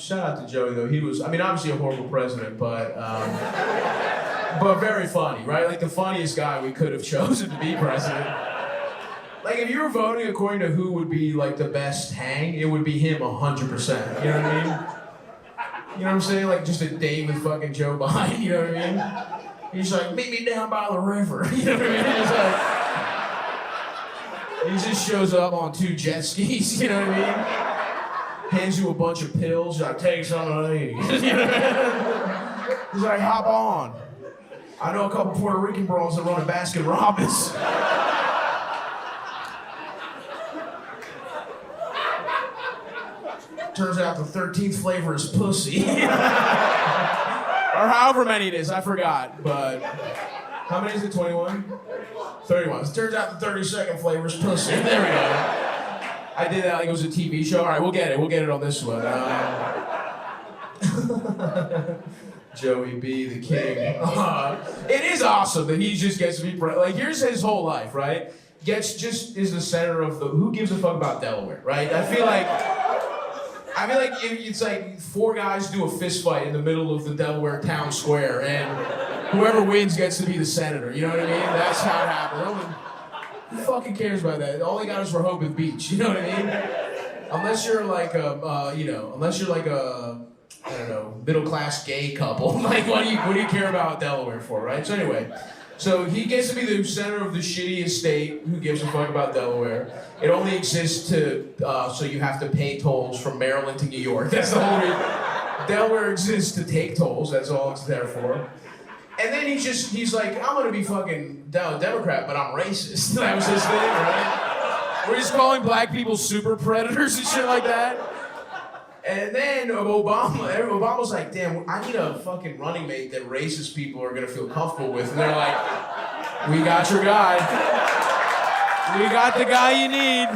Shout out to Joey though. He was, I mean, obviously a horrible president, but very funny, right? Like the funniest guy we could have chosen to be president. Like if you were voting according to who would be like the best hang, it would be him 100%. You know what I mean? You know what I'm saying? Like just a day with fucking Joe Biden. You know what I mean? He's like, meet me down by the river. You know what I mean? He's like, he just shows up on 2 jet skis. You know what I mean? Hands you a bunch of pills. He's like, take some of these. You know? He's like, hop on. I know a couple Puerto Rican bros that run a Baskin Robbins. Turns out the 13th flavor is pussy. Or however many it is, I forgot. But how many is it? 21? 31. It turns out the 32nd flavor is pussy. There we go. I did that like it was a TV show. All right, we'll get it. We'll get it on this one. Joey B, the king. It is awesome that he just gets to be like. Here's his whole life, right? Is the center of the. Who gives a fuck about Delaware, right? I feel like it's like 4 guys do a fist fight in the middle of the Delaware town square, and whoever wins gets to be the senator. You know what I mean? That's how it happens. Who fucking cares about that? All they got is Rehoboth Beach. You know what I mean? Unless you're like a, I don't know, middle-class gay couple. Like, what do you care about Delaware for, right? So anyway, so he gets to be the center of the shitty state. Who gives a fuck about Delaware? It only exists so you have to pay tolls from Maryland to New York. That's the whole reason. Delaware exists to take tolls. That's all it's there for. And then he's like, I'm gonna be fucking Democrat, but I'm racist. That was his thing, right? We're just calling black people super predators and shit like that. And then Obama's like, damn, I need a fucking running mate that racist people are gonna feel comfortable with. And they're like, we got your guy. We got the guy you need.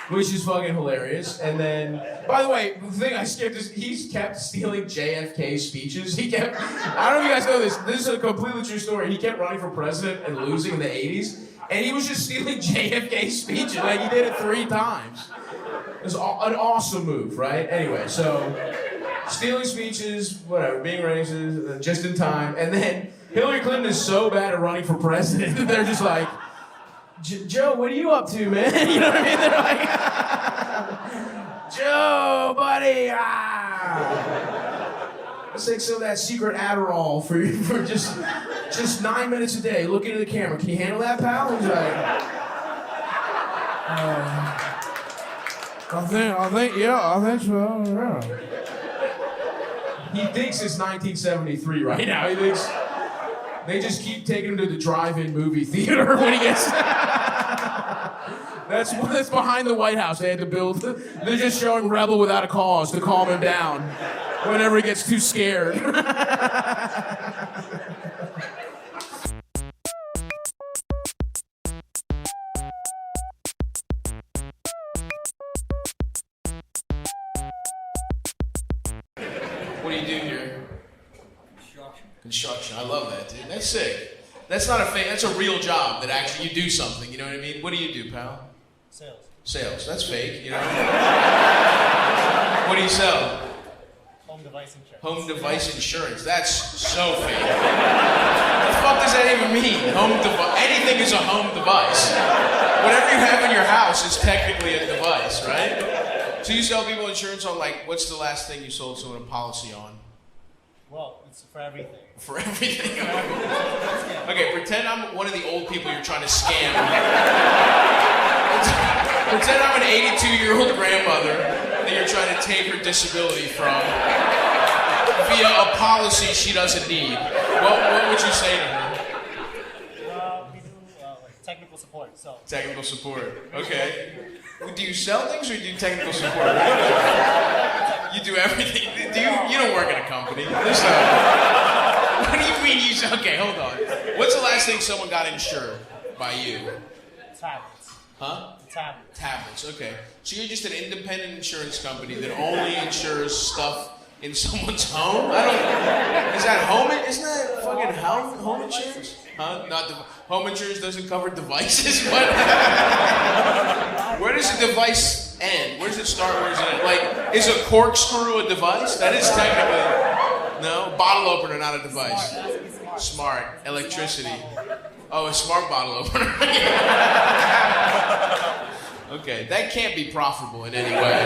Which is fucking hilarious. And then, by the way, the thing I skipped is he's kept stealing JFK speeches. I don't know if you guys know this. This is a completely true story. He kept running for president and losing in the 80s. And he was just stealing JFK speeches. Like, he did it 3 times. It was an awesome move, right? Anyway, so stealing speeches, whatever, being racist, just in time. And then Hillary Clinton is so bad at running for president that they're just like, Joe, what are you up to, man? You know what I mean? They're like, Joe, buddy, let's take some of that secret Adderall for just 9 minutes a day. Look into the camera. Can you handle that, pal? He's like, I think so. Yeah. He thinks it's 1973 right now. He thinks they just keep taking him to the drive-in movie theater when he gets. That's behind the White House. They had to build. They're just showing Rebel Without a Cause to calm him down whenever he gets too scared. What do you do here? Construction. I love that, dude. That's sick. That's not a fake. That's a real job that actually you do something. You know what I mean? What do you do, pal? Sales. That's fake. You know. What do you sell? Home device insurance. Home device insurance. That's so fake. What the fuck does that even mean? Anything is a home device. Whatever you have in your house is technically a device, right? So you sell people insurance on, like, what's the last thing you sold someone a policy on? Well, it's for everything. For everything? Okay, pretend I'm one of the old people you're trying to scam. Pretend I'm an 82-year-old grandmother that you're trying to take her disability from via a policy she doesn't need. What would you say to her? We do like technical support. Technical support. Okay. Do you sell things or do you do technical support? You do everything. You don't work in a company. What do you mean you sell? Okay, hold on. What's the last thing someone got insured by you? Tablets. Huh? Tablets. Okay. So you're just an independent insurance company that only insures stuff in someone's home? Is that home? Isn't that fucking home insurance? Huh? Home insurance doesn't cover devices? What? Where does a device end? Where does it start? Where does it end? Like, is a corkscrew a device? That is technically... No? Bottle opener, not a device. Smart. Electricity. Oh, a smart bottle opener. Okay, that can't be profitable in any way.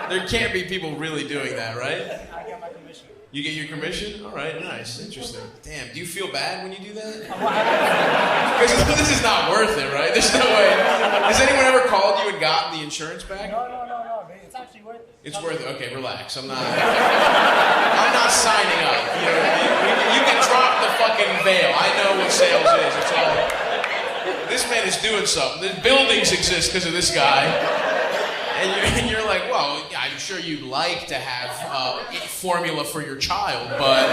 There can't be people really doing that, right? I get my commission. You get your commission? All right, nice, interesting. Damn, do you feel bad when you do that? Because this is not worth it, right? There's no way. Has anyone ever called you and gotten the insurance back? No. It's actually worth it. It's worth it. Okay, relax. I'm not signing up. You know what I mean? You can drop the fucking veil. I know what sales is. It's all. This man is doing something. The buildings exist because of this guy. And you're like, well, I'm sure you'd like to have formula for your child, but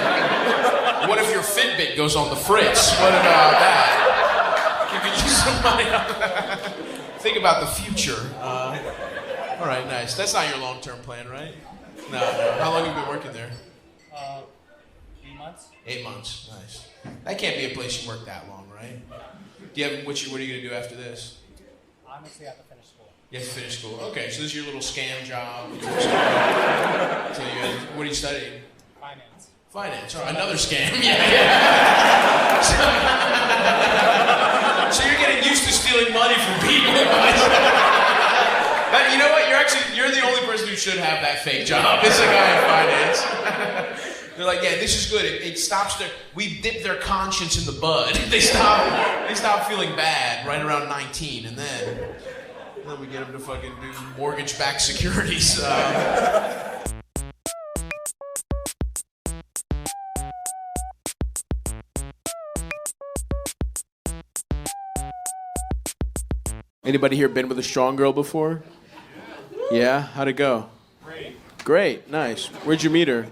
what if your Fitbit goes on the fritz? What about that? You could use some money on that. Think about the future. All right, nice. That's not your long-term plan, right? No. How long have you been working there? 8 months. 8 months. Nice. That can't be a place you work that long, right? Do you have what are you gonna do after this? Honestly, I have to finish school. You have to finish school. Okay, so this is your little scam job. What are you studying? Finance. Finance. Oh, another scam. Yeah. So you're getting used to stealing money from people. You know what? You're the only person who should have that fake job. It's a guy in finance. They're like, yeah, this is good. It stops we dip their conscience in the bud. They stop feeling bad right around 19, and then we get them to fucking do mortgage-backed securities. Anybody here been with a strong girl before? Yeah? How'd it go? Great, nice. Where'd you meet her?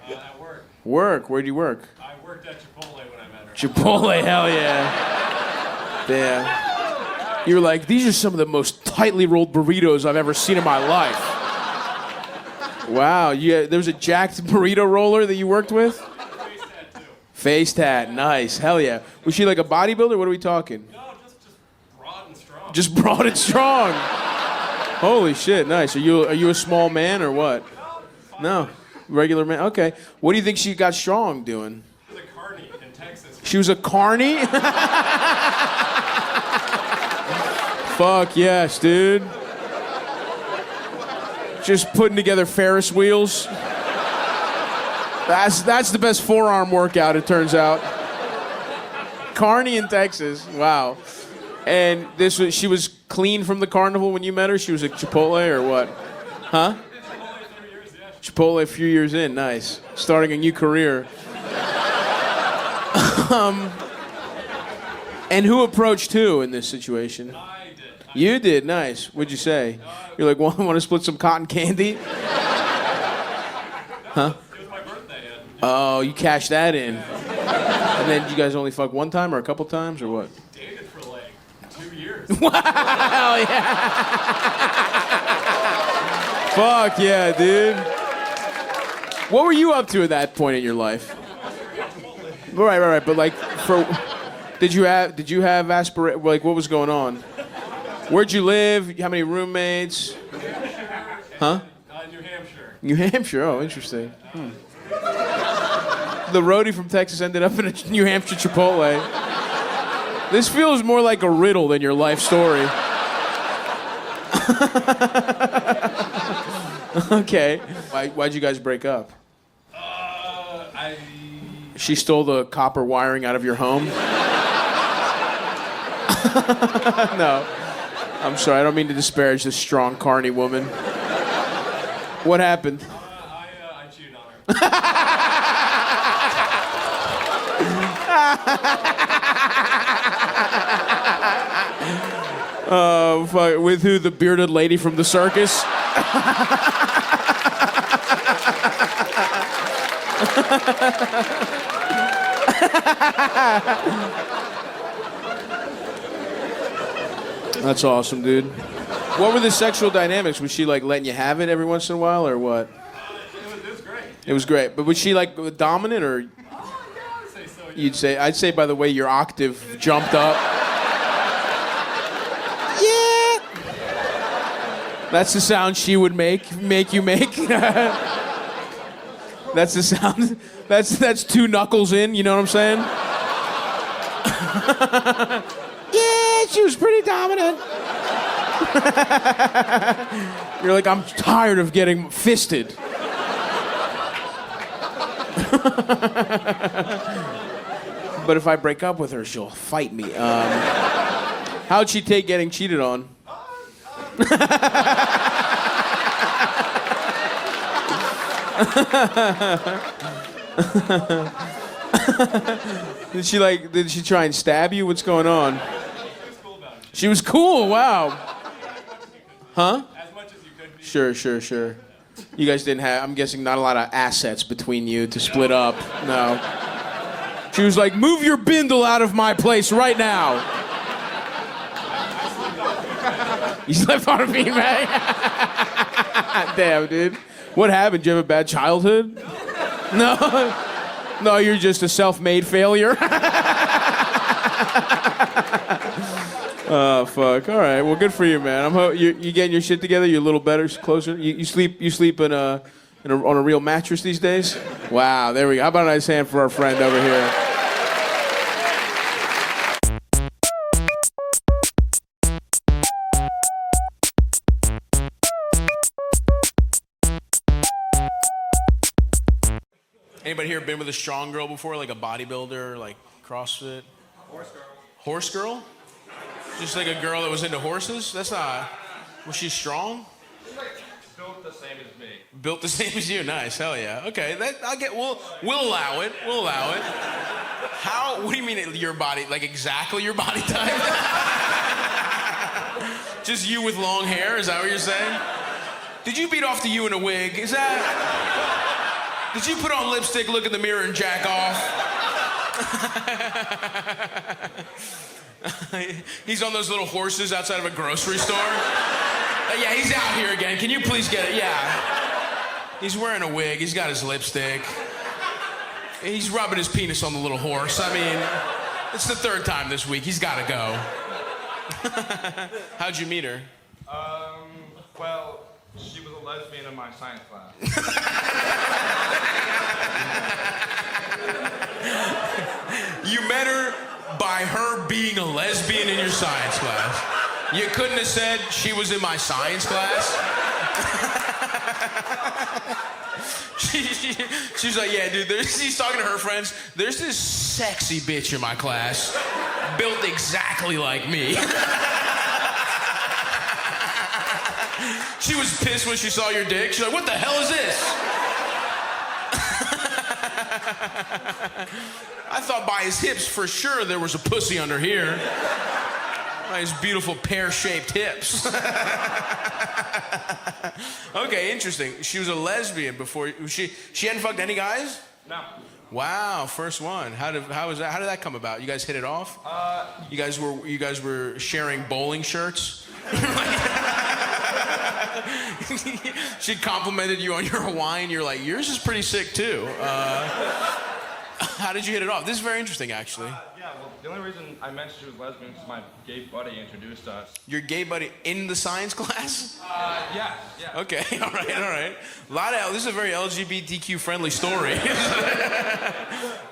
At work. Work? Where'd you work? I worked at Chipotle when I met her. Chipotle, hell yeah. Yeah. You were like, these are some of the most tightly rolled burritos I've ever seen in my life. Wow, there was a jacked burrito roller that you worked with? Face tattoo. Face tat, nice, hell yeah. Was she like a bodybuilder? What are we talking? No, just broad and strong. Just broad and strong. Holy shit, nice. Are you a small man or what? No, regular man. Okay. What do you think she got strong doing? She was a carny in Texas. She was a carny? Fuck yes, dude. Just putting together Ferris wheels. That's the best forearm workout, it turns out. Carney in Texas. Wow. And she was clean from the carnival when you met her? She was at Chipotle or what? Huh? Chipotle a few years in. Nice. Starting a new career. And who approached who in this situation? I did. You did? Nice. What'd you say? You're like, want to split some cotton candy? Huh? It was my birthday. Oh, you cashed that in. And then you guys only fuck one time or a couple times or what? Dated for like 2 years. Wow, yeah. Fuck yeah, dude. What were you up to at that point in your life? Right. But like, did you have aspirations? Like, what was going on? Where'd you live? How many roommates? Huh? New Hampshire. New Hampshire. Oh, interesting. The roadie from Texas ended up in a New Hampshire Chipotle. This feels more like a riddle than your life story. Okay. Why'd you guys break up? She stole the copper wiring out of your home? No. I'm sorry, I don't mean to disparage this strong, carny woman. What happened? I cheated on her. Fuck, with who? The bearded lady from the circus? That's awesome, dude. What were the sexual dynamics? Was she like letting you have it every once in a while, or what? It was great. It was great, but was she like dominant, or? I'd say so. Yeah. I'd say by the way your octave jumped up. Yeah. That's the sound she would make you make. That's the sound. That's 2 knuckles in, you know what I'm saying? Yeah, she was pretty dominant. You're like, I'm tired of getting fisted. But if I break up with her, she'll fight me. How'd she take getting cheated on? Did she try and stab you? What's going on? She was cool about it. She was cool, wow. Huh? As much as you could be. Sure. You guys didn't have, I'm guessing, not a lot of assets between you to split up. No. She was like, move your bindle out of my place right now. You slept on a beanbag? Damn, dude. What happened? Did you have a bad childhood? No. No, you're just a self-made failure. Oh, fuck. All right. Well, good for you, man. You getting your shit together? You're a little better, closer? You sleep on a real mattress these days? Wow, there we go. How about a nice hand for our friend over here? Anybody here been with a strong girl before, like a bodybuilder, like CrossFit? Horse girl. Horse girl? Just like a girl that was into horses? That's not. Was she strong? She's like built the same as me. Built the same as you. Nice. Hell yeah. Okay. We'll allow it. We'll allow it. How? What do you mean your body? Like exactly your body type? Just you with long hair? Is that what you're saying? Did you beat off to you in a wig? Is that? Did you put on lipstick, look in the mirror, and jack off? He's on those little horses outside of a grocery store. Yeah, he's out here again. Can you please get it? Yeah. He's wearing a wig. He's got his lipstick. He's rubbing his penis on the little horse. I mean, it's the 3rd time this week. He's got to go. How'd you meet her? Well, she was a lesbian in my science class. You met her by her being a lesbian in your science class. You couldn't have said she was in my science class. She's like, yeah, dude, she's talking to her friends. There's this sexy bitch in my class, built exactly like me. She was pissed when she saw your dick. She's like, what the hell is this? I thought by his hips for sure there was a pussy under here. By his beautiful pear-shaped hips. Okay, interesting. She was a lesbian before. She hadn't fucked any guys? No. Wow, first one. How did that come about? You guys hit it off? You guys were sharing bowling shirts? She complimented you on your Hawaiian. You're like, yours is pretty sick too. How did you hit it off? This is very interesting, actually. Yeah, well, the only reason I mentioned she was lesbian is my gay buddy introduced us. Your gay buddy in the science class? Yeah. Okay, all right. This is a very LGBTQ-friendly story.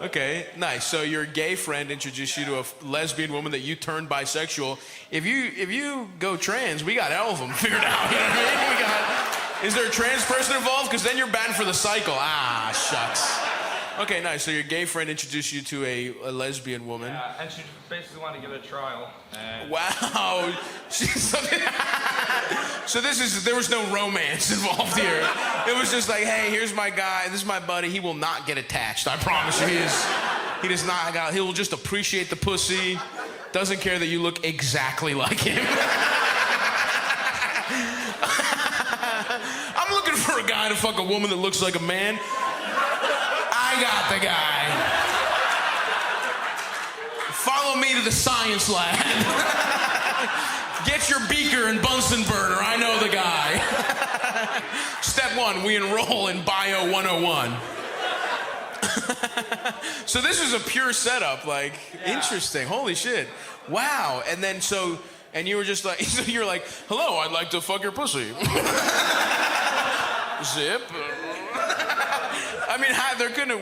Okay, nice. So your gay friend introduced you to a lesbian woman that you turned bisexual. If you go trans, we got all of them figured out. You know what I mean? Is there a trans person involved? Because then you're banned for the cycle. Ah, shucks. Okay, nice. So your gay friend introduced you to a lesbian woman. Yeah, and she basically wanted to give it a trial. And Wow. So there was no romance involved here. It was just like, hey, here's my guy. This is my buddy. He will not get attached. I promise you. He does not. He will just appreciate the pussy. Doesn't care that you look exactly like him. I'm looking for a guy to fuck a woman that looks like a man. I got the guy. Follow me to the science lab. Get your beaker and Bunsen burner. I know the guy. Step 1, we enroll in Bio 101. So this was a pure setup, like, interesting. Holy shit. Wow. And then so And you were just like, so you're like, hello, I'd like to fuck your pussy. Zip. I mean,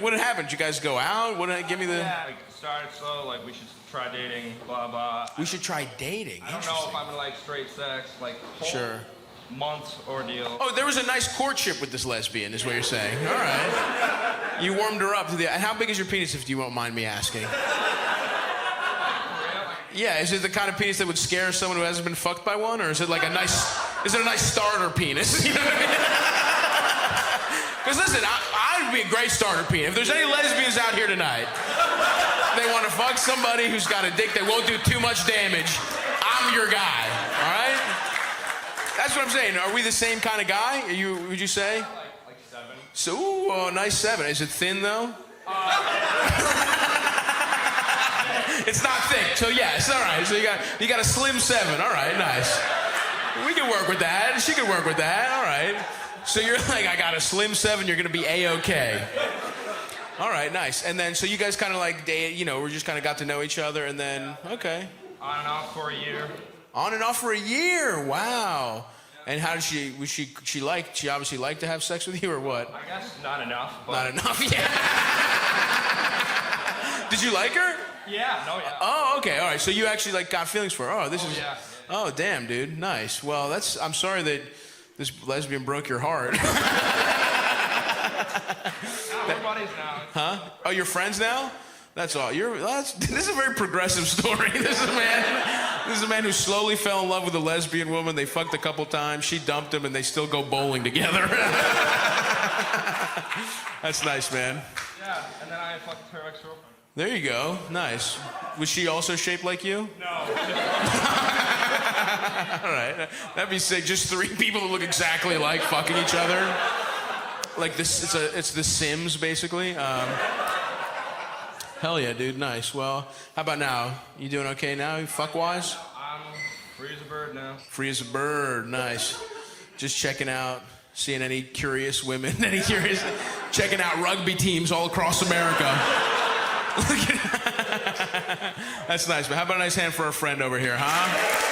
what happened? Did you guys go out? Give me the... Yeah, like, started slow, like, we should try dating, blah, blah. We should try dating. I don't know if I'm gonna like straight sex, like, whole months ordeal. Oh, there was a nice courtship with this lesbian, is what you're saying. All right. You warmed her up to the... And how big is your penis, if you won't mind me asking? Yeah, is it the kind of penis that would scare someone who hasn't been fucked by one? Or is it like a nice... Is it a nice starter penis? You know what I mean? Because listen, I'd be a great starter penis. If there's any lesbians out here tonight, they want to fuck somebody who's got a dick that won't do too much damage, I'm your guy, all right? That's what I'm saying. Are we the same kind of guy? Would you say? Like 7. So, nice 7. Is it thin, though? It's not thick, so yeah, it's all right. So you got a slim 7. All right, nice. We can work with that. She can work with that. All right. So you're like, I got a slim 7. You're gonna be A-okay. All right, nice. And then, so you guys kind of like, we just kind of got to know each other, and then, okay. On and off for a year. On and off for a year. Wow. And how did she obviously liked to have sex with you, or what? I guess not enough. But... Not enough. Yeah. Did you like her? Yeah. No. Yeah. Oh, okay. All right. So you actually like got feelings for her. Oh, this is. Yeah. Oh, damn, dude. Nice. Well, I'm sorry that this lesbian broke your heart. We're buddies now. Huh? Oh, you're friends now? That's all. This is a very progressive story. This is a man who slowly fell in love with a lesbian woman. They fucked a couple times. She dumped him, and they still go bowling together. That's nice, man. Yeah, and then I fucked her ex-girlfriend. There you go. Nice. Was she also shaped like you? No. All right. That'd be sick. Just 3 people that look exactly alike fucking each other. Like this, it's The Sims, basically. Hell yeah, dude. Nice. Well, how about now? You doing okay now, fuck-wise? I'm free as a bird now. Free as a bird. Nice. Just checking out, seeing any curious women, checking out rugby teams all across America. That's nice, man. How about a nice hand for our friend over here, huh?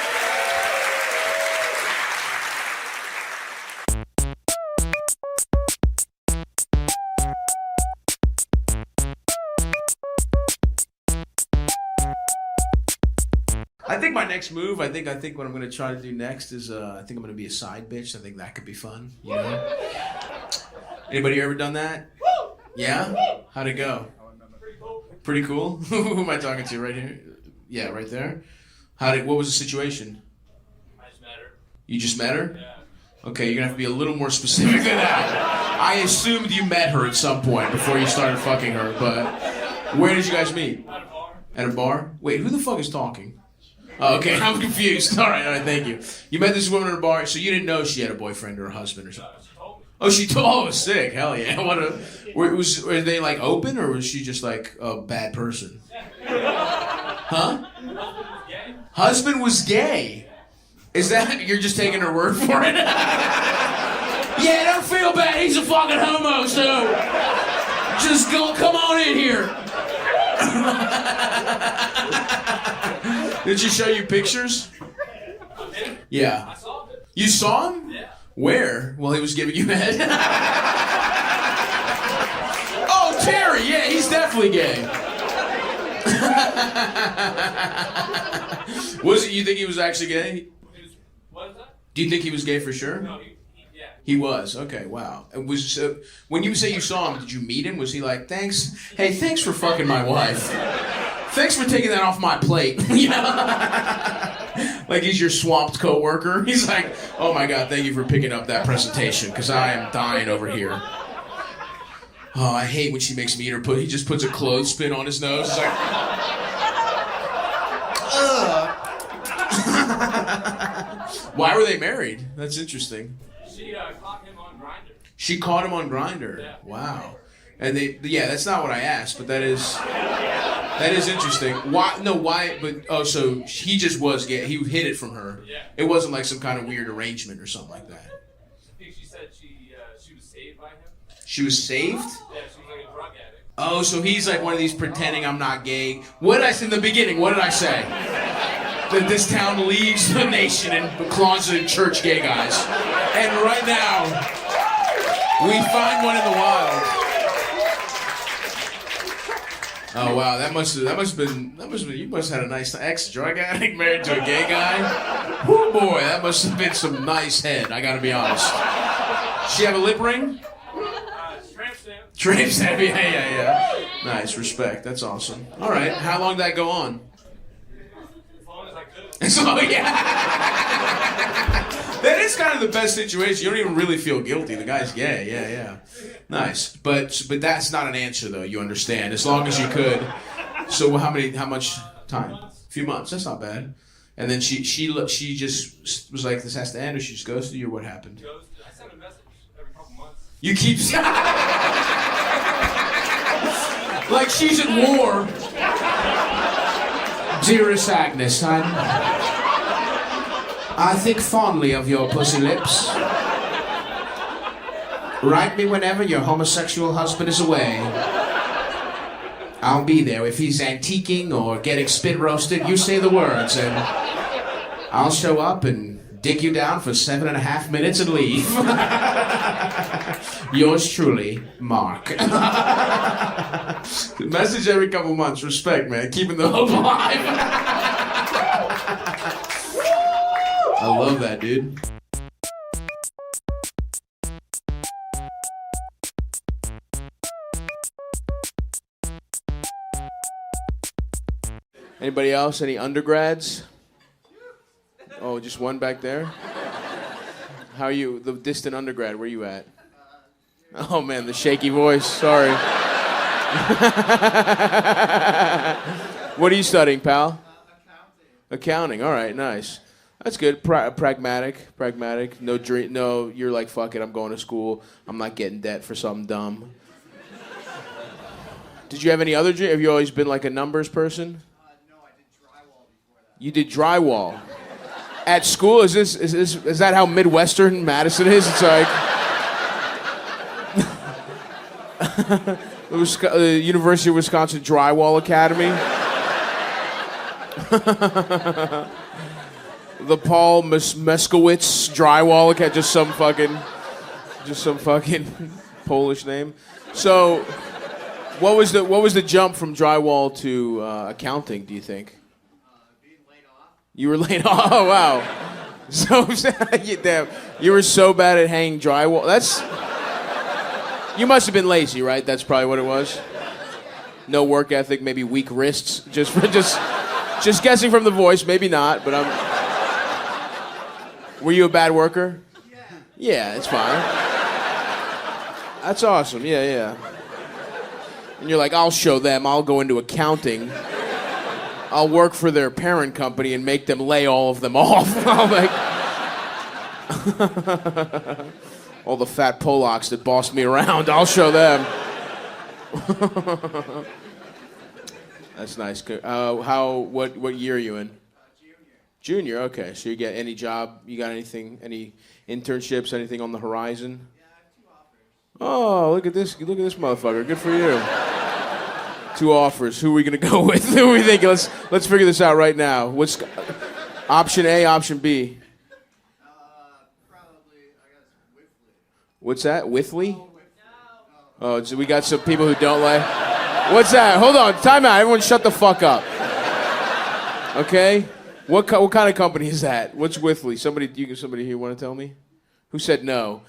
I think my next move, I think what I'm going to try to do next is, I think I'm going to be a side bitch. I think that could be fun, you know? Anybody ever done that? Yeah? How'd it go? Pretty cool. Who am I talking to right here? Yeah, right there. What was the situation? I just met her. You just met her? Yeah. Okay, you're gonna have to be a little more specific than that. I assumed you met her at some point before you started fucking her, but where did you guys meet? At a bar. At a bar? Wait, who the fuck is talking? Oh, okay, I'm confused. All right, thank you. You met this woman at a bar, so you didn't know she had a boyfriend or a husband or something? She told me. Oh, she told. Oh, sick. Hell yeah. Were they like open, or was she just like a bad person? Huh? Gay. Husband was gay. Is that you're just taking her word for it? Yeah, don't feel bad. He's a fucking homo, so just come on in here. Did she show you pictures? Yeah. I saw it. You saw him? Yeah. Where? Well, he was giving you head. Oh, Terry, yeah, he's definitely gay. Was it? You think he was actually gay? What is that? Do you think he was gay for sure? No, yeah. He was. Okay, wow. And when you say you saw him, did you meet him? Was he like, thanks? Hey, thanks for fucking my wife. Thanks for taking that off my plate. You know? Like he's your swamped coworker. He's like, oh my God, thank you for picking up that presentation because I am dying over here. Oh, I hate when she makes me eat her he just puts a clothespin on his nose. He's like, ugh. Why were they married? That's interesting. She caught him on Grindr. She caught him on Grindr. Yeah. Wow. And that's not what I asked, but that is interesting. Why? No, why? But so he just was gay. He hid it from her. Yeah. It wasn't like some kind of weird arrangement or something like that. I think she said she was saved by him. She was saved? Yeah, she was like a drug addict. Oh, so he's like one of these pretending I'm not gay. What did I say in the beginning? What did I say? that this town leads the nation in closeted church gay guys. And right now, we find one in the wild. Oh wow, that must have been, you must have had a nice ex-drug addict married to a gay guy. Whoo boy, that must have been some nice head, I gotta be honest. She have a lip ring? Tramp stamp, yeah. Nice, respect, that's awesome. All right, how long did that go on? As long as I could. So, yeah. That is kind of the best situation. You don't even really feel guilty. The guy's gay, yeah. Nice, but that's not an answer though. You understand? As long as you could. So how much time? A few months. That's not bad. And then she just was like, this has to end, or she just ghosted you, or what happened? I send a message every couple months. You keep like she's at war. Dearest Agnes, I think fondly of your pussy lips. Write me whenever your homosexual husband is away. I'll be there. If he's antiquing or getting spit roasted, you say the words and I'll show up and dig you down for 7.5 minutes and leave. Yours truly, Mark. Message every couple months. Respect, man. Keeping the hope alive. I love that, dude. Anybody else? Any undergrads? Oh, just one back there? How are you? The distant undergrad, where you at? Oh man, the shaky voice, sorry. What are you studying, pal? Accounting, all right, nice. That's good, pragmatic. No dream, no, you're like, fuck it, I'm going to school. I'm not getting debt for something dumb. Did you have any other dream? Have you always been like a numbers person? No, I did drywall before that. You did drywall. At school, is that how Midwestern Madison is? It's like the University of Wisconsin Drywall Academy. The Paul Meskowitz Drywall Academy, just some fucking Polish name. So, what was the jump from drywall to accounting? Do you think? You were laid off? Oh, wow. So, damn, you were so bad at hanging drywall. You must have been lazy, right? That's probably what it was. No work ethic, maybe weak wrists. Just guessing from the voice, maybe not, but Were you a bad worker? Yeah, it's fine. That's awesome, yeah. And you're like, I'll show them, I'll go into accounting. I'll work for their parent company and make them lay all of them off. I'm like, all the fat Polacks that bossed me around, I'll show them. That's nice. What year are you in? Junior, okay. So you get any job? You got anything? Any internships? Anything on the horizon? Yeah, I have 2 offers. Oh, look at this motherfucker. Good for you. 2 offers. Who are we gonna go with? Who are we thinking? Let's figure this out right now. What's option A, option B? Probably, I guess, Whiffley. What's that? Withley? Oh, so we got some people who don't like. What's that? Hold on. Time out. Everyone shut the fuck up. Okay? What kind of company is that? What's Withley? Somebody here want to tell me? Who said no?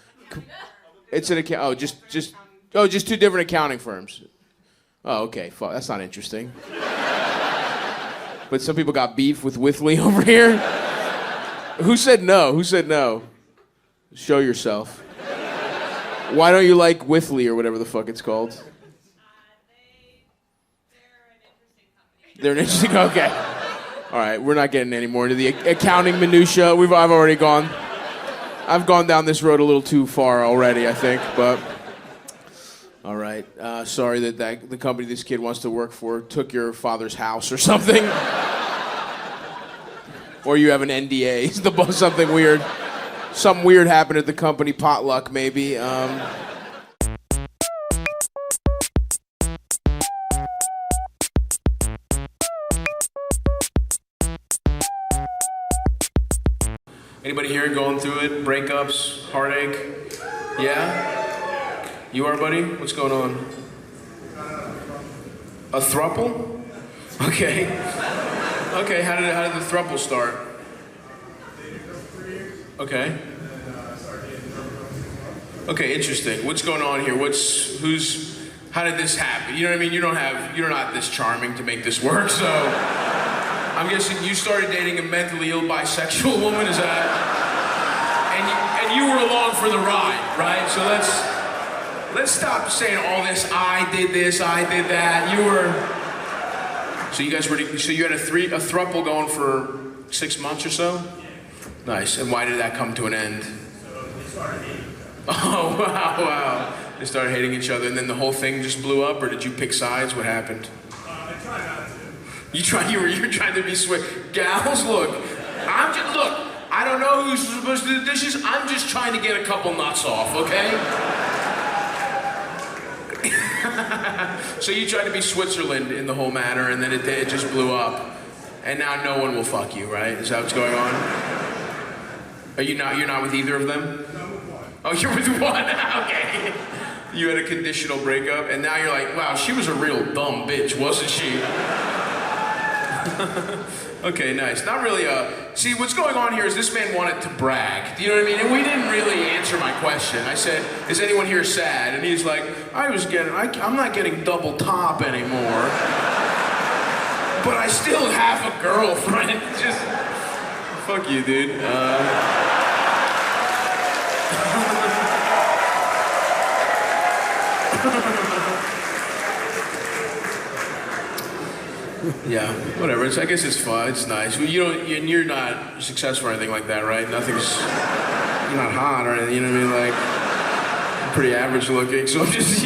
It's an account. Oh, just 2 different accounting firms. Oh, okay. Fuck, that's not interesting. But some people got beef with Withley over here. Who said no? Show yourself. Why don't you like Withley or whatever the fuck it's called? They're an interesting company. They're an interesting. Okay. All right, we're not getting any more into the accounting minutia. I've already gone. I've gone down this road a little too far already, I think. But all right. Sorry that the company this kid wants to work for took your father's house or something. Or you have an NDA. Something weird. Something weird happened at the company potluck, maybe. Anybody here going through it? Breakups, heartache? Yeah? You are, buddy? What's going on? A throuple? Okay. Okay, how did the throuple start? Okay. Okay, interesting. What's going on here? How did this happen? You know what I mean? You're not this charming to make this work, so I'm guessing you started dating a mentally ill bisexual woman, is that? And you were along for the ride, right? So let's stop saying all this, I did this, I did that. So you guys you had a throuple going for 6 months or so? Nice. And why did that come to an end? So they started hating. Oh, wow. They started hating each other, and then the whole thing just blew up, or did you pick sides? What happened? I try not to. You're trying to be sweet. Gals, look, I don't know who's supposed to do the dishes. I'm just trying to get a couple nuts off, okay? So you tried to be Switzerland in the whole matter, and then it just blew up. And now no one will fuck you, right? Is that what's going on? You're not with either of them? Oh, you're with one? Okay. You had a conditional breakup, and now you're like, wow, she was a real dumb bitch, wasn't she? Okay, nice. Not really see, what's going on here is this man wanted to brag. Do you know what I mean? And we didn't really answer my question. I said, is anyone here sad? And he's like, I'm not getting double top anymore. But I still have a girlfriend. Just, fuck you, dude. Yeah, whatever. I guess it's fun. It's nice. You're not successful or anything like that, right? You're not hot or anything. You know what I mean? Like, I'm pretty average looking. So I'm just,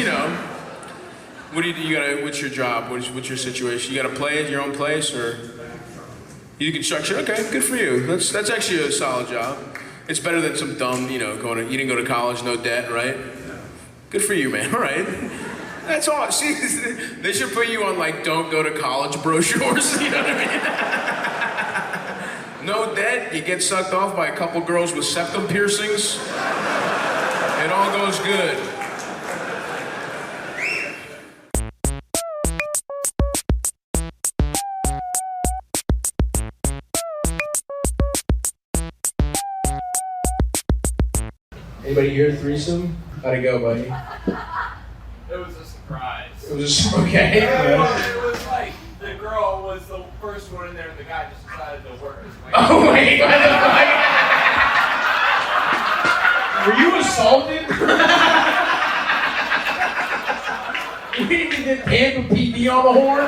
what do you do? What's your job? What's your situation? You got a place, your own place, or you do construction? Okay, good for you. That's actually a solid job. It's better than some dumb, you didn't go to college, no debt, right? Good for you, man. All right. That's all. See, they should put you on don't go to college brochures. You know what I mean? No debt. You get sucked off by a couple girls with septum piercings. It all goes good. Anybody here threesome? How'd it go, buddy? It was a surprise. It was okay. It was like the girl was the first one in there, and the guy just decided to work his way. Oh wait, what the fuck? Were you assaulted? We didn't get Tampa PD on the horn.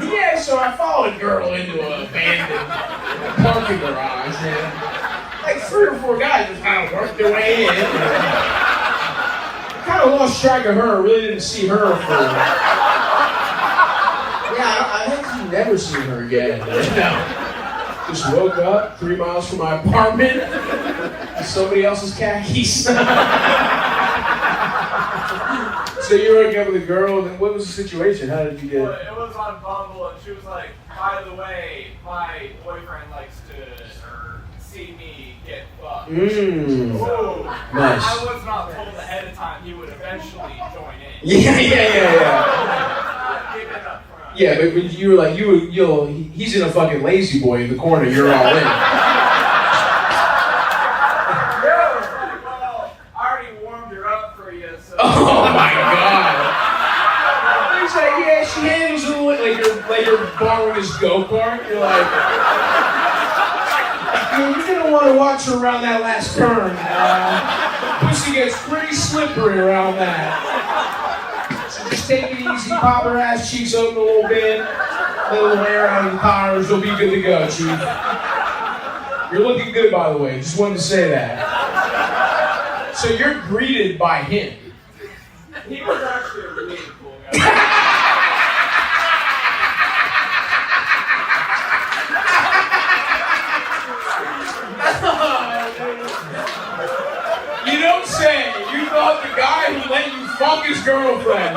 Yeah, so I followed a girl into an abandoned parking garage, and 3 or 4 guys just kind of worked their way in. Kind of lost track of her. Really didn't see her for. Yeah, I actually never seen her again. Just woke up 3 miles from my apartment. Somebody else's khakis. So you were up with a girl, and what was the situation? How did you get? Well, it was on Bumble, and she was like, "By the way, my boyfriend likes to see me get fucked." So, nice. I was not told ahead of time he would eventually join in. Yeah. Give it up front. Yeah, but you were like, he's in a fucking lazy boy in the corner. You're all in. Well, I already warmed her up for you, so. Oh my god. He's like, yeah, she handles it like you're borrowing his go-kart. You're like, you're gonna want to watch her around that last turn. Pussy gets pretty slippery around that. So just take it easy, pop her ass cheeks open a little bit, little hair out of the tires, you'll be good to go, Chief. You're looking good, by the way. Just wanted to say that. So you're greeted by him. He was actually a really cool guy. You don't say. You thought the guy who let you fuck his girlfriend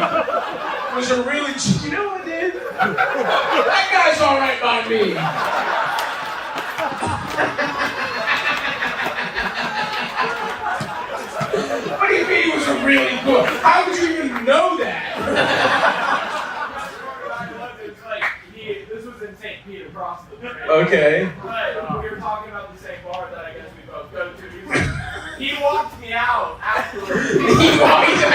was a really... You know what, dude? That guy's all right by me. really cool. How would you even know that? It's like, this was in St. Pete across the bridge. Okay. But we were talking about the same bar that I guess we both go to. He walked me out afterwards. He walked out.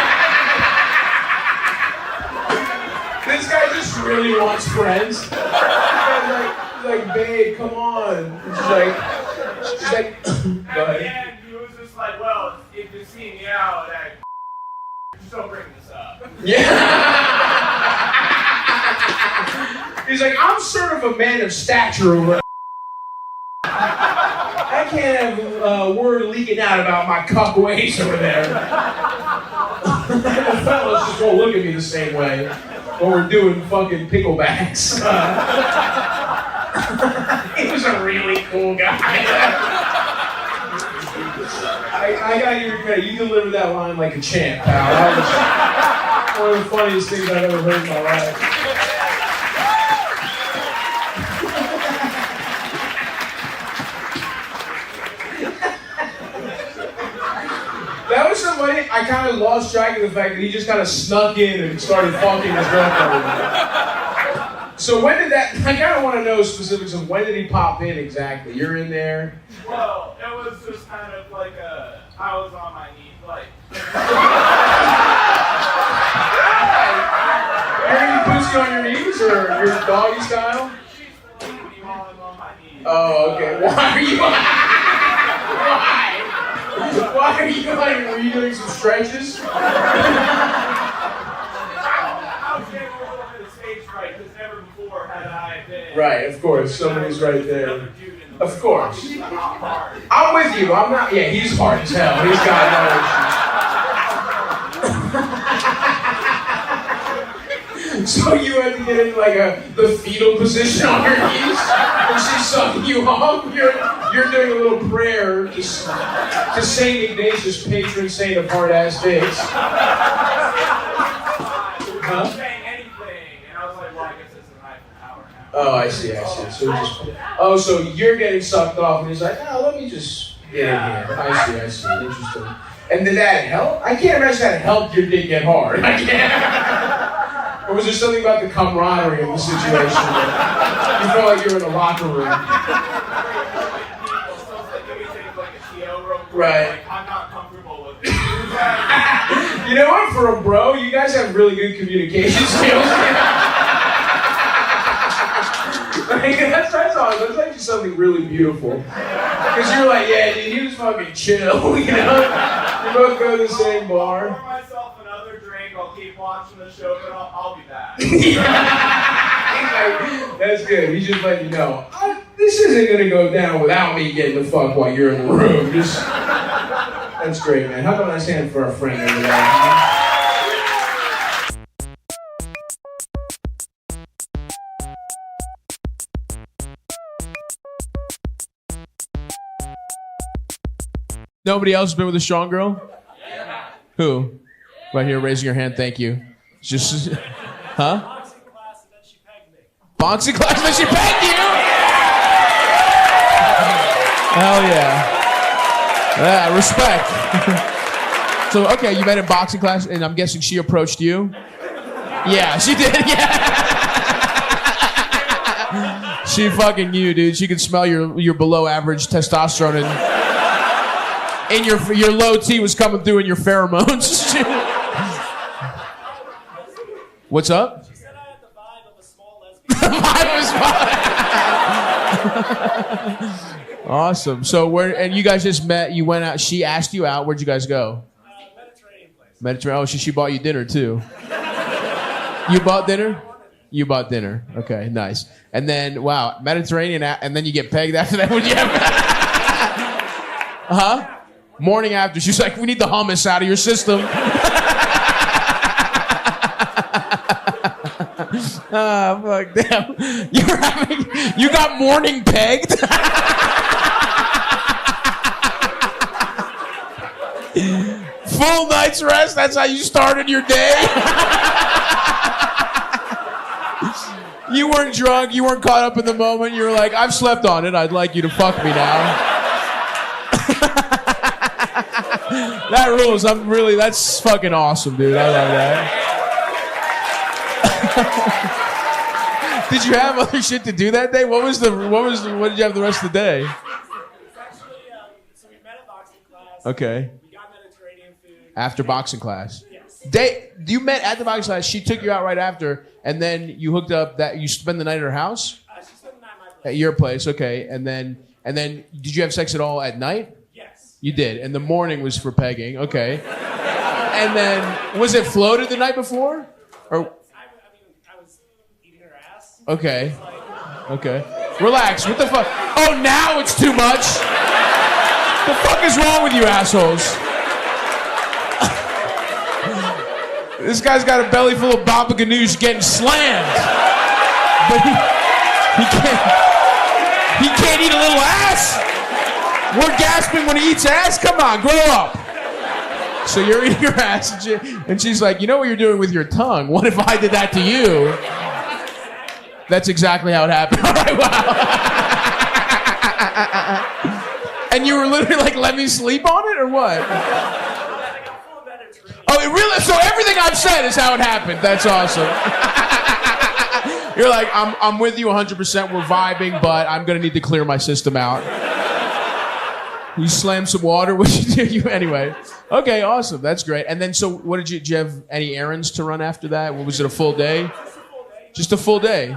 This guy just really wants friends. He's like, babe, come on. And she's like, go At the ahead. end, he was just like, well, if you see me out, just don't bring this up. Yeah. He's like, I'm sort of a man of stature over. I can't have a word leaking out about my cuck ways over there. The fellas just won't look at me the same way when we're doing fucking picklebacks. He was a really cool guy. I got your credit. You delivered that line like a champ, pal. That was one of the funniest things I've ever heard in my life. That was somebody, I kind of lost track of the fact that he just kind of snuck in and started fucking his girlfriend. So when did that, I kind of want to know specifics of when did he pop in exactly? You're in there? Well, it was just kind of like I was on my knees, like. Are you pussy on your knees or your doggy style? She's putting me while I'm on my knees. Oh, okay. Why are you? Why? Why are you going? Were you doing some stretches? I was getting a little bit of stage fright because never before had I been. Right, of course. Somebody's right there. Another dude in the Of course. hard. I'm with you. I'm not. Yeah, he's hard as hell. He's got no issues. So you had to get in like the fetal position on your knees, and she's sucking you off. You're doing a little prayer to Saint Ignatius, patron saint of hard ass dicks. Huh? Saying anything, and I was like, well, I guess this is an Eiffel Tower now. Oh, I see. So you're getting sucked off, and he's like, oh, let me just get in here. I see. Interesting. And did that help? I can't imagine that helped your dick get hard. I can't. Or was there something about the camaraderie of the situation? You felt like you were in a locker room. Right. I'm not comfortable with it. You know what? For a bro, you guys have really good communication skills. That's awesome. That's actually something really beautiful. Because you're like, yeah, dude, he was fucking chill, you know? You both go to the same bar. Pour myself another drink, I'll keep watching the show, but I'll be back. That's good. He's just letting you know, this isn't going to go down without me getting the fuck while you're in the room. That's great, man. How about a nice hand for our friend over there? Nobody else has been with a strong girl? Yeah. Who? Right here, raising your hand. Thank you. Just, huh? Boxing class and then she pegged me. Boxing class and then she pegged you? Hell yeah. Yeah, respect. So, okay, you met in boxing class, and I'm guessing she approached you? Yeah, she did, yeah. She fucking you, dude. She could smell your below average testosterone and your low T was coming through in your pheromones. What's up? She said I had the vibe of a small lesbian. Awesome. So and you guys just met, you went out, she asked you out, where'd you guys go? Mediterranean place. Mediterranean. Oh, she bought you dinner too. You bought dinner? You bought dinner. Okay, nice. And then, wow, Mediterranean, and then you get pegged after that when you have... Huh? Morning after, she's like, we need the hummus out of your system. Ah, fuck, damn. You got morning pegged? Full night's rest, that's how you started your day? You weren't drunk, you weren't caught up in the moment, you were like, I've slept on it, I'd like you to fuck me now. That rules. That's fucking awesome, dude. I love that. Did you have other shit to do that day? What did you have the rest of the day? Actually, so we met at boxing class. Okay. We got Mediterranean food. After boxing class. Yes. You met at the boxing class. She took you out right after, and then you hooked up. That you spend the night at her house. She spent the night at my place. At your place, okay. And then did you have sex at all at night? Yes. You did. And the morning was for pegging, okay. And then was it floated the night before? Or I was eating her ass. okay. Okay. Relax. What the fuck? Oh, now it's too much. The fuck is wrong with you assholes? This guy's got a belly full of baba ganoush getting slammed. But he can't eat a little ass? We're gasping when he eats ass? Come on, grow up. So you're eating her ass, and she's like, you know what you're doing with your tongue? What if I did that to you? That's exactly how it happened. All right, wow. And you were literally like, let me sleep on it, or what? Oh, it really? So everything I've said is how it happened. That's awesome. You're like, I'm with you 100%. We're vibing, but I'm gonna need to clear my system out. You slam some water. What you do? Anyway. Okay, awesome. That's great. And then, so what did you have any errands to run after that? What was it? A full day? Just a full day.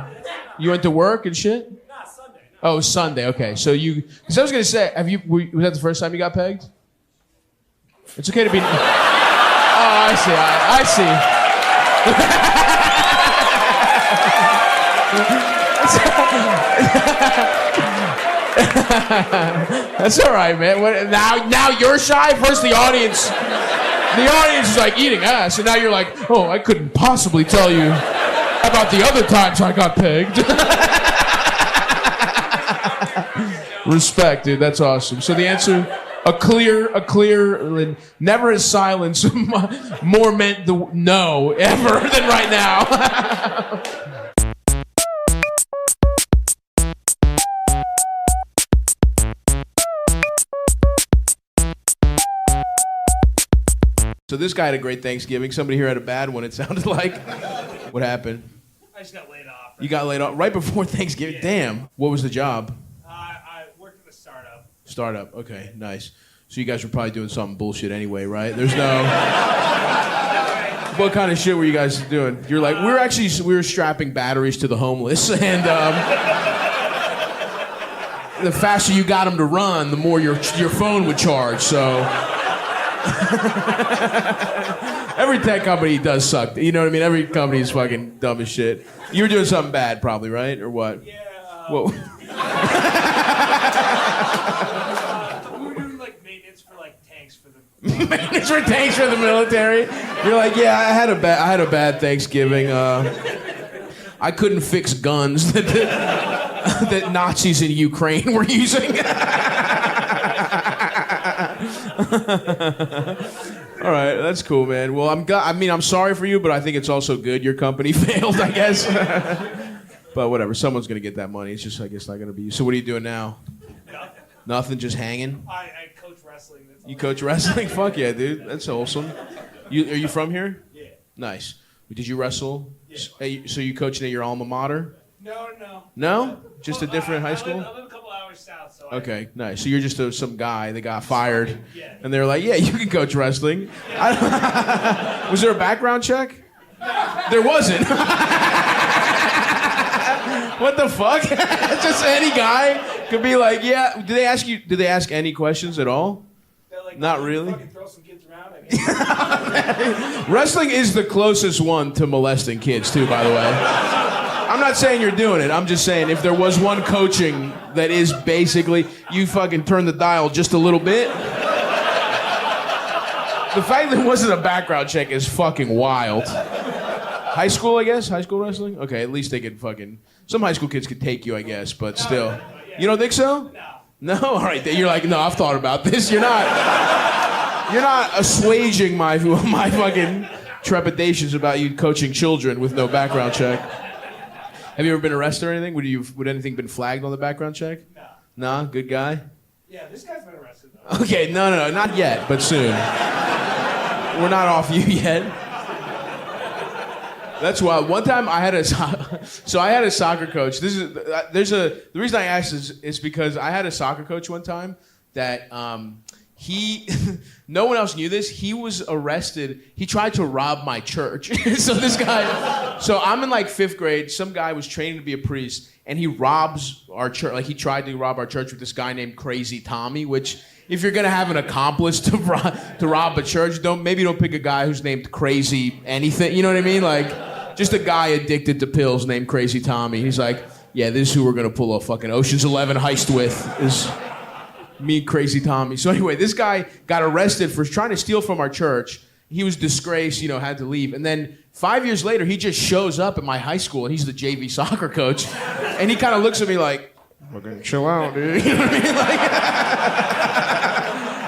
You went to work and shit? Nah, Sunday. Oh, Sunday. Okay. So because I was gonna say, was that the first time you got pegged? It's okay to be. Oh, I see. That's all right, man. Now you're shy. First, the audience is like eating ass, and now you're like, oh, I couldn't possibly tell you about the other times I got pegged. Respect, dude. That's awesome. So the answer. A clear, never has silence more meant the no ever than right now. So this guy had a great Thanksgiving. Somebody here had a bad one, it sounded like. What happened? I just got laid off. You got laid off right before Thanksgiving? Yeah. Damn. What was the job? I worked at a startup. Startup, okay, nice. So you guys were probably doing something bullshit anyway, right? There's no... What kind of shit were you guys doing? You're like, we were strapping batteries to the homeless, and the faster you got them to run, the more your phone would charge, so... Every tech company does suck. You know what I mean? Every company is fucking dumb as shit. You were doing something bad, probably, right? Or what? Yeah. What? We were doing like maintenance for like tanks for the. Maintenance for tanks for the military. You're like, yeah, I had a bad Thanksgiving. I couldn't fix guns that Nazis in Ukraine were using. All right, that's cool, man. Well, I'm sorry for you, but I think it's also good your company failed, I guess. But whatever, someone's gonna get that money. It's just, I guess, not gonna be you. So what are you doing now? Nothing. Nothing, just hanging? I coach wrestling. That's all. You coach wrestling? Fuck yeah, dude. That's awesome. Are you from here? Yeah. Nice. Did you wrestle? Yeah. So you coaching at your alma mater? No. No? Just a different high school? I live a couple hours south, so. Okay, nice. So you're just some guy that got fired, Yeah. and they were like, "Yeah, you can coach wrestling." Was there a background check? There wasn't. What the fuck? Just any guy could be like, "Yeah." Did they ask any questions at all? They're like, Not really. Fucking throw some kids around, I guess. Wrestling is the closest one to molesting kids, too, by the way. I'm not saying you're doing it. I'm just saying if there was one coaching that is basically you fucking turn the dial just a little bit. The fact that it wasn't a background check is fucking wild. High school, I guess? High school wrestling? Okay, at least they could fucking... Some high school kids could take you, I guess, but still. You don't think so? No? All right, you're like, no, I've thought about this. You're not assuaging my fucking trepidations about you coaching children with no background check. Have you ever been arrested or anything? Would anything been flagged on the background check? No. Nah, good guy? Yeah, this guy's been arrested though. Okay, no, not yet, but soon. We're not off you yet. That's wild. One time I had a soccer coach. The reason I asked is because I had a soccer coach one time that no one else knew this. He was arrested. He tried to rob my church. So I'm in like 5th grade. Some guy was training to be a priest, and he robs our church. Like he tried to rob our church with this guy named Crazy Tommy, which if you're gonna have an accomplice to rob a church, don't pick a guy who's named Crazy anything. You know what I mean? Like just a guy addicted to pills named Crazy Tommy. He's like, yeah, this is who we're gonna pull a fucking Ocean's 11 heist with. Is me, Crazy Tommy. So anyway, this guy got arrested for trying to steal from our church. He was disgraced, had to leave. And then 5 years later, he just shows up at my high school, and he's the JV soccer coach. And he kind of looks at me like, fucking chill out, dude. You know what I mean?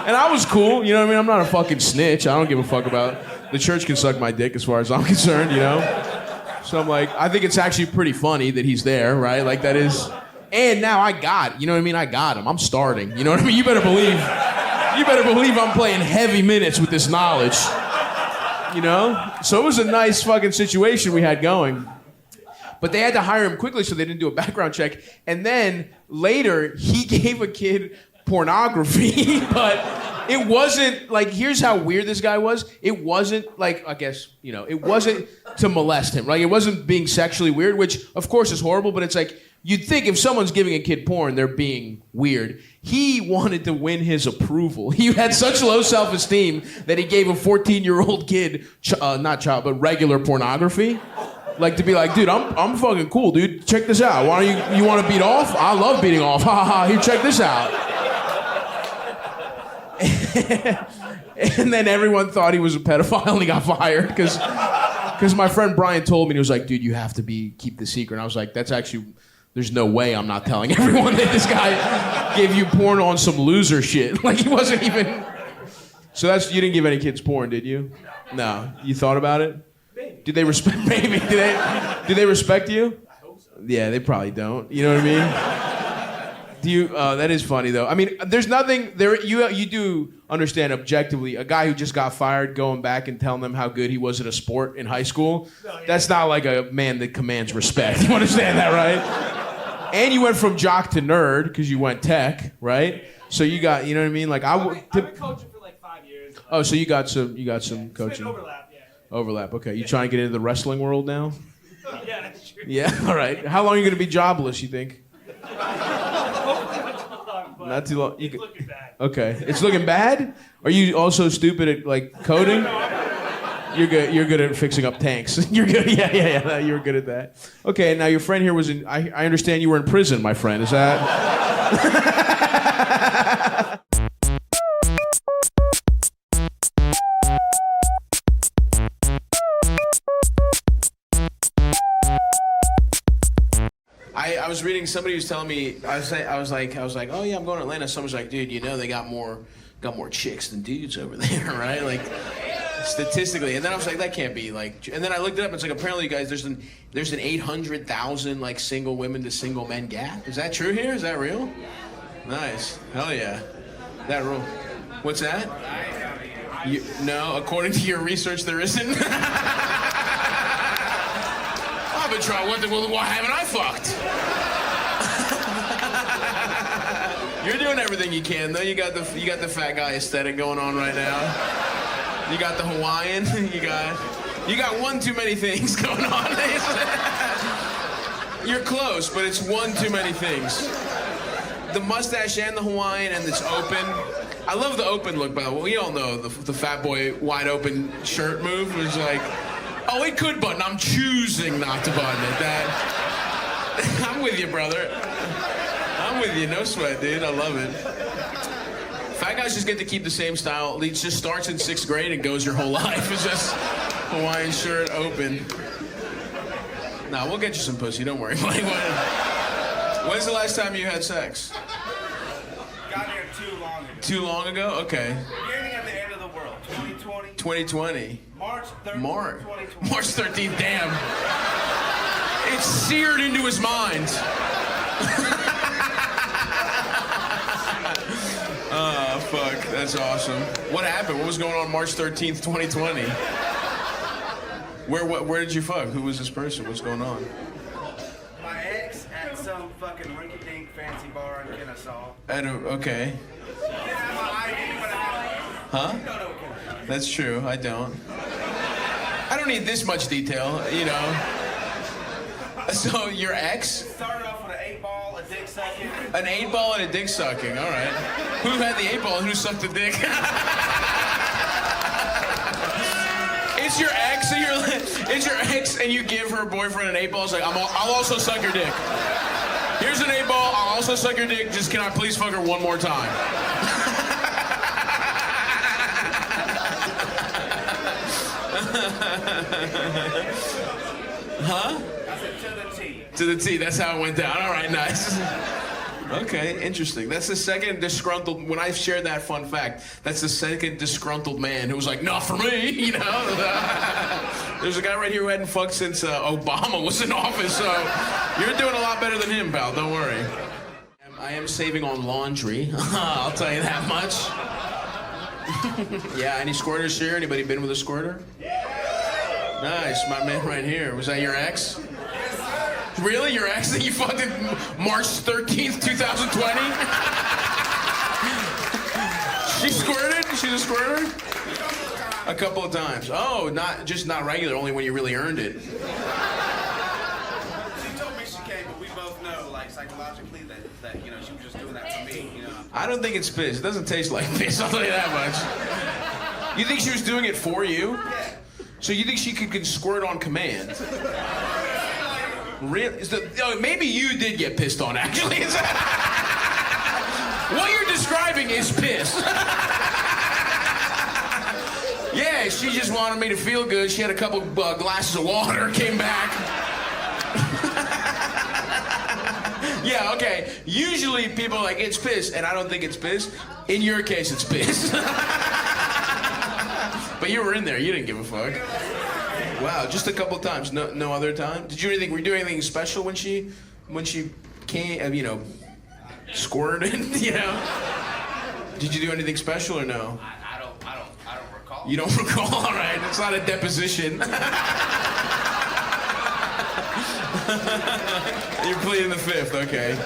And I was cool, you know what I mean? I'm not a fucking snitch. I don't give a fuck about. The church can suck my dick as far as I'm concerned, So I'm like, I think it's actually pretty funny that he's there, right? Like that is. And now I got, you know what I mean? I got him. I'm starting. You know what I mean? You better believe I'm playing heavy minutes with this knowledge. So it was a nice fucking situation we had going. But they had to hire him quickly, so they didn't do a background check. And then later, he gave a kid pornography, but it wasn't like, here's how weird this guy was. It wasn't like, I guess, it wasn't to molest him. Like, it wasn't being sexually weird, which of course is horrible, but it's like, you'd think if someone's giving a kid porn, they're being weird. He wanted to win his approval. He had such low self-esteem that he gave a 14-year-old kid, not child, but regular pornography. Like to be like, dude, I'm fucking cool, dude. Check this out. Why don't you want to beat off? I love beating off. Ha ha ha. Here, check this out. And then everyone thought he was a pedophile and he got fired because my friend Brian told me, and he was like, dude, you have to keep the secret. And I was like, there's no way I'm not telling everyone that this guy gave you porn on some loser shit. Like he wasn't even. So you didn't give any kids porn, did you? No. You thought about it? Maybe. Did they respect maybe? Do they respect you? I hope so. Yeah, they probably don't. You know what I mean? Do you? That is funny though. I mean, there's nothing there. You do understand objectively. A guy who just got fired, going back and telling them how good he was at a sport in high school. No, yeah. That's not like a man that commands respect. You understand that, right? And you went from jock to nerd because you went tech, right? So you got, you know what I mean? Like I've been coaching for like 5 years. Oh, so you got some coaching. Overlap, yeah. Overlap. Okay, you trying to get into the wrestling world now? Yeah, that's true. Yeah. All right. How long are you gonna be jobless? You think? Not too long. It's looking bad. Okay. It's looking bad? Are you also stupid at like coding? You're good. You're good at fixing up tanks. You're good. Yeah. You're good at that. Okay. Now your friend here was in. I understand you were in prison, my friend. Is that? I was reading. Somebody was telling me. I was like, oh yeah, I'm going to Atlanta. Someone's like, dude, they got more chicks than dudes over there, right? Like. Statistically, and then I was like, that can't be like. And then I looked it up. And it's like apparently, you guys, there's an 800,000 like single women to single men gap. Is that true here? Is that real? Nice. Hell yeah. That rule. What's that? No, according to your research, there isn't. I've been trying. Why haven't I fucked? You're doing everything you can, though. You got the fat guy aesthetic going on right now. You got the Hawaiian. You got one too many things going on. You're close, but it's one too many things. The mustache and the Hawaiian and it's open. I love the open look, by the way. We all know the fat boy wide open shirt move was like, oh, it could button. I'm choosing not to button it. I'm with you, brother. I'm with you. No sweat, dude. I love it. Fat guys just get to keep the same style. It just starts in 6th grade and goes your whole life. It's just Hawaiian shirt, open. Nah, we'll get you some pussy. Don't worry. When's the last time you had sex? Got here too long ago. Too long ago? Okay. Beginning at the end of the world. 2020. 2020. March 13th. March 2020. March 13th. Damn. It's seared into his mind. fuck. That's awesome. What happened? What was going on March 13th, 2020? Where did you fuck? Who was this person? What's going on? My ex at some fucking rinky-dink fancy bar in Kennesaw. Okay. I didn't have my ID, but I had. Huh? You don't know what Kennesaw is. That's true. I don't. I don't need this much detail, you know. So your ex? Started off with an 8-ball, a dick sucking. An 8-ball and a dick sucking. All right. Who had the 8-ball and who sucked the dick? It's your ex, and it's your ex, and you give her boyfriend an 8-ball. It's like, I'll also suck your dick. Here's an 8-ball. I'll also suck your dick. Just can I please fuck her one more time? Huh? I said to the T. To the T. That's how it went down. All right, nice. Okay, interesting. That's the second disgruntled. When I shared that fun fact, that's the second disgruntled man who was like, "Not for me," you know. There's a guy right here who hadn't fucked since Obama was in office, so you're doing a lot better than him, pal. Don't worry. I am saving on laundry. I'll tell you that much. Yeah. Any squirters here? Anybody been with a squirter? Nice, my man right here. Was that your ex? Really? Your ex that you fucked in March 13th, 2020? She squirted? She's a squirter? A couple of times. Oh, not regular, only when you really earned it. She told me she came, but we both know, like, psychologically that you know, she was just doing that for me, you know. I don't think it's piss. It doesn't taste like piss, I'll tell you that much. You think she was doing it for you? Yeah. So you think she could squirt on command? Really? Maybe you did get pissed on, actually. What you're describing is piss. Yeah, she just wanted me to feel good. She had a couple glasses of water, came back. Yeah, okay. Usually people are like, it's piss, and I don't think it's piss. In your case, it's piss. But you were in there. You didn't give a fuck. Wow, just a couple times. No other time. Were you doing anything special when she came? You know, squirted. You know. Did you do anything special or no? I don't recall. You don't recall. All right. It's not a deposition. You're pleading the fifth. Okay.